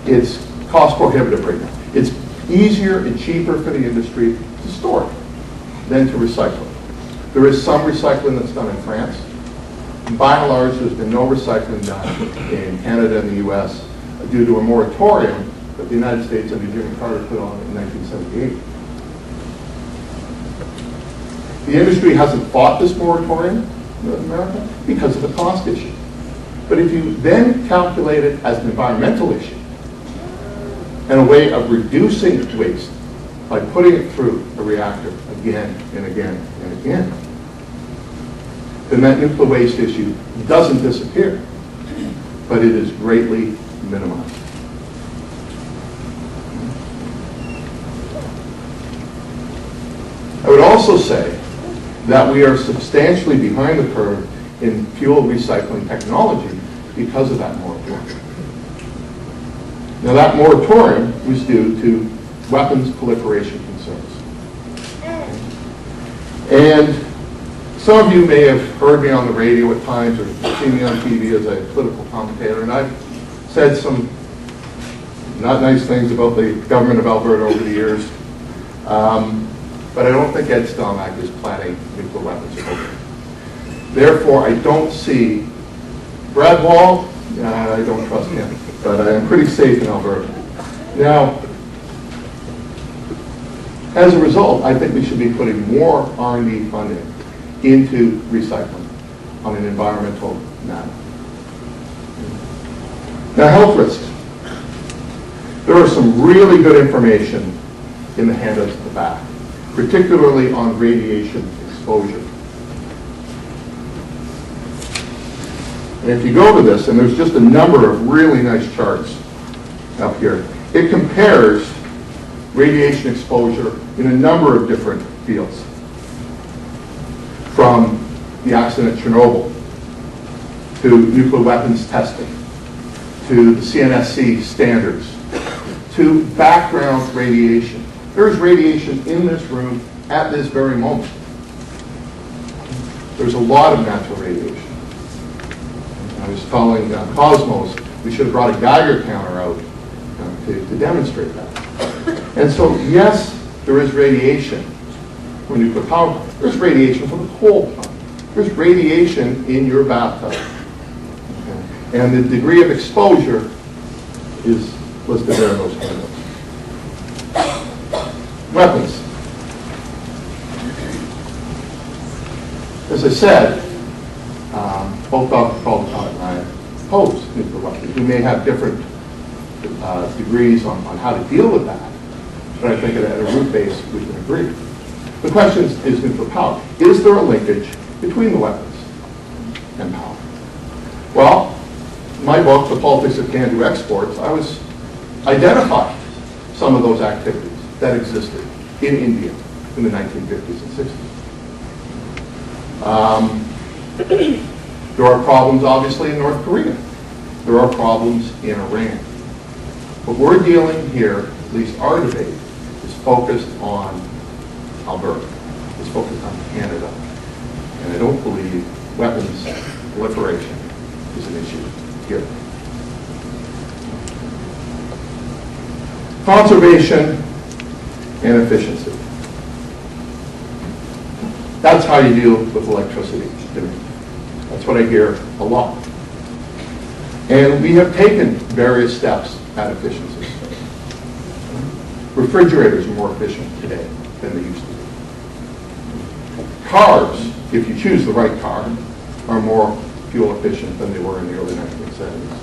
it's cost prohibitive right now. It's easier and cheaper for the industry to store it than to recycle it. There is some recycling that's done in France. By and large, there's been no recycling done in Canada and the U.S. due to a moratorium that the United States under Jimmy Carter put on in 1978. The industry hasn't fought this moratorium in North America because of the cost issue. But if you then calculate it as an environmental issue and a way of reducing waste by putting it through a reactor again and again and again, then that nuclear waste issue doesn't disappear, but it is greatly minimized. I would also say that we are substantially behind the curve in fuel recycling technology because of that moratorium. Now, that moratorium was due to weapons proliferation concerns. And some of you may have heard me on the radio at times or seen me on TV as a political commentator, and I've said some not nice things about the government of Alberta over the years. But I don't think Ed Stelmach is planning nuclear weapons program. Therefore, I don't see Brad Wall. I don't trust him, but I am pretty safe in Alberta. Now, as a result, I think we should be putting more R&D funding into recycling on an environmental matter. Now, health risks. There are some really good information in the handouts at the back, particularly on radiation exposure. And if you go to this, and there's just a number of really nice charts up here, it compares radiation exposure in a number of different fields. From the accident at Chernobyl, to nuclear weapons testing, to the CNSC standards, to background radiation. There's radiation in this room at this very moment. There's a lot of natural radiation. I was telling Cosmos we should have brought a Geiger counter out to demonstrate that. And so, yes, there is radiation from nuclear power plant. There's radiation from the coal plant. There's radiation in your bathtub. Okay. And the degree of exposure is listed there in those handouts. Weapons. As I said, both Dr. Caldecott and I oppose nuclear weapons. We may have different degrees on how to deal with that, but I think at a root base we can agree. The question is nuclear power. Is there a linkage between the weapons and power? Well, in my book, The Politics of Can-Do Exports, I was identifying some of those activities that existed in India in the 1950s and 60s. There are problems, obviously, in North Korea. There are problems in Iran. What we're dealing here, at least our debate, is focused on Alberta. It's focused on Canada. And I don't believe weapons proliferation is an issue here. Conservation and efficiency. That's how you deal with electricity demand. That's what I hear a lot. And we have taken various steps at efficiency. Refrigerators are more efficient today than they used to be. Cars, if you choose the right car, are more fuel efficient than they were in the early 1970s.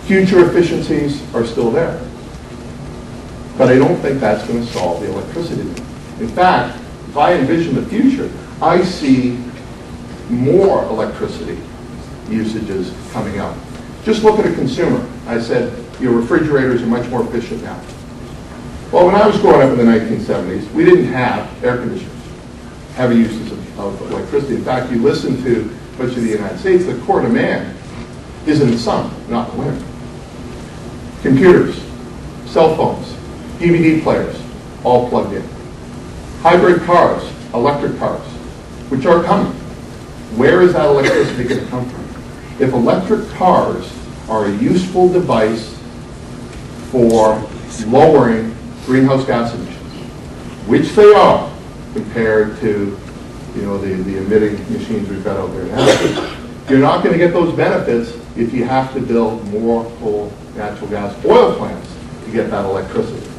Future efficiencies are still there. But I don't think that's going to solve the electricity demand. In fact, if I envision the future, I see more electricity usages coming up. Just look at a consumer. I said, your refrigerators are much more efficient now. Well, when I was growing up in the 1970s, we didn't have air conditioners, heavy uses of electricity. In fact, you listen to much of the United States, the core demand is in the summer, not the winter. Computers, cell phones, DVD players, all plugged in. Hybrid cars, electric cars, which are coming. Where is that electricity going to come from? If electric cars are a useful device for lowering greenhouse gas emissions, which they are compared to the emitting machines we've got out there now. You're not going to get those benefits if you have to build more coal, natural gas, oil plants to get that electricity.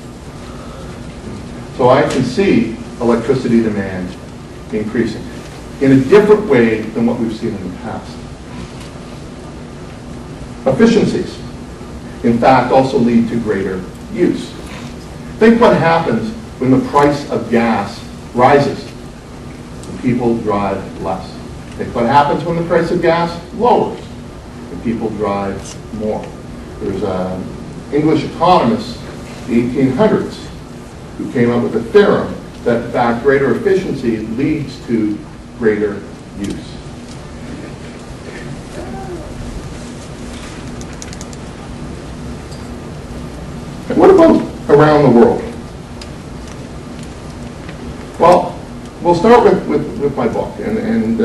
So I can see electricity demand increasing in a different way than what we've seen in the past. Efficiencies, in fact, also lead to greater use. Think what happens when the price of gas rises and people drive less. Think what happens when the price of gas lowers and people drive more. There's an English economist in the 1800s who came up with a theorem that, in fact, greater efficiency leads to greater use. And what about around the world? Well, we'll start with my book, and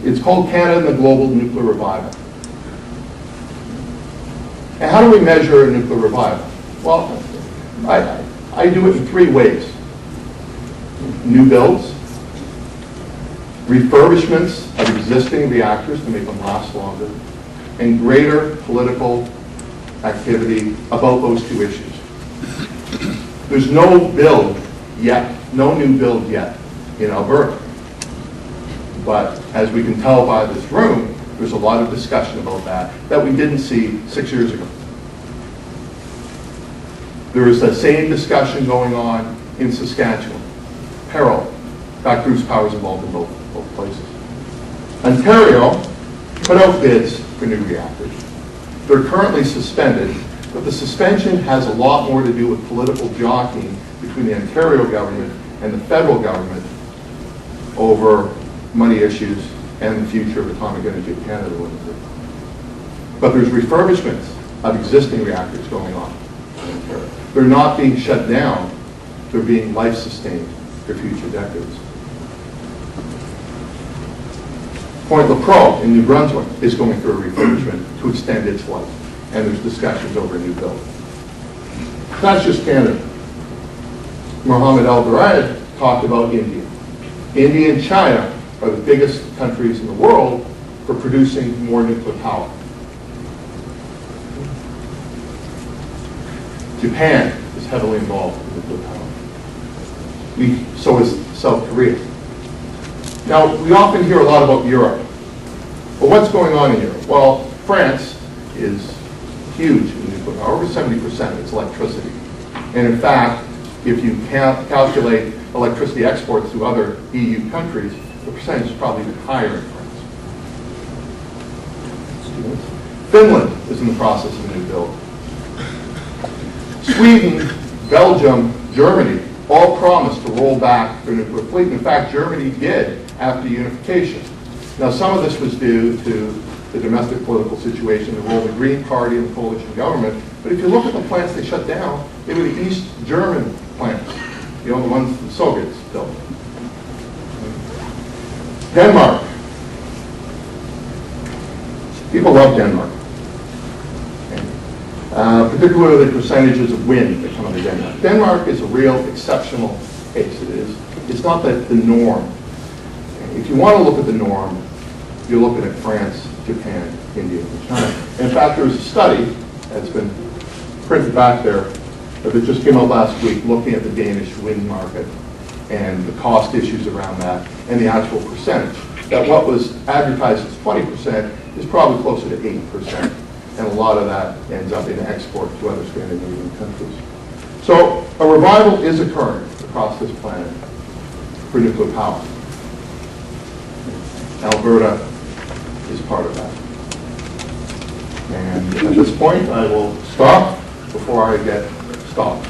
it's called Canada and the Global Nuclear Revival. And how do we measure a nuclear revival? Well, I do it in three ways. New builds, refurbishments of existing reactors to make them last longer, and greater political activity about those two issues. There's no build yet, no new build yet in Alberta. But as we can tell by this room, there's a lot of discussion about that we didn't see 6 years ago. There is the same discussion going on in Saskatchewan. Parallel. In fact, Bruce Power's involved in both places. Ontario put out bids for new reactors. They're currently suspended, but the suspension has a lot more to do with political jockeying between the Ontario government and the federal government over money issues and the future of Atomic Energy of Canada Limited. But there's refurbishments of existing reactors going on in Ontario. They're not being shut down, they're being life-sustained for future decades. Point Lepreau in New Brunswick is going through a refurbishment to extend its life, and there's discussions over a new build. That's just Canada. Mohammed Al-Barayed talked about India. India and China are the biggest countries in the world for producing more nuclear power. Japan is heavily involved in nuclear power. So is South Korea. Now, we often hear a lot about Europe. But what's going on in Europe? Well, France is huge in nuclear power, over 70% of its electricity. And in fact, if you calculate electricity exports to other EU countries, the percentage is probably even higher in France. Finland is in the process of a new build. Sweden, Belgium, Germany all promised to roll back their nuclear fleet. In fact, Germany did after unification. Now, some of this was due to the domestic political situation, the role of the Green Party and the coalition government. But if you look at the plants they shut down, they were the East German plants, the ones the Soviets built. Denmark. People love Denmark. Particularly the percentages of wind that come out of Denmark. Denmark is a real exceptional case. It's not the norm. If you want to look at the norm, you're looking at France, Japan, India, and China. And in fact, there's a study that's been printed back there that just came out last week looking at the Danish wind market and the cost issues around that and the actual percentage. That what was advertised as 20% is probably closer to 8%. And a lot of that ends up in export to other Scandinavian countries. So a revival is occurring across this planet for nuclear power. Alberta is part of that. And at this point, I will stop before I get stopped.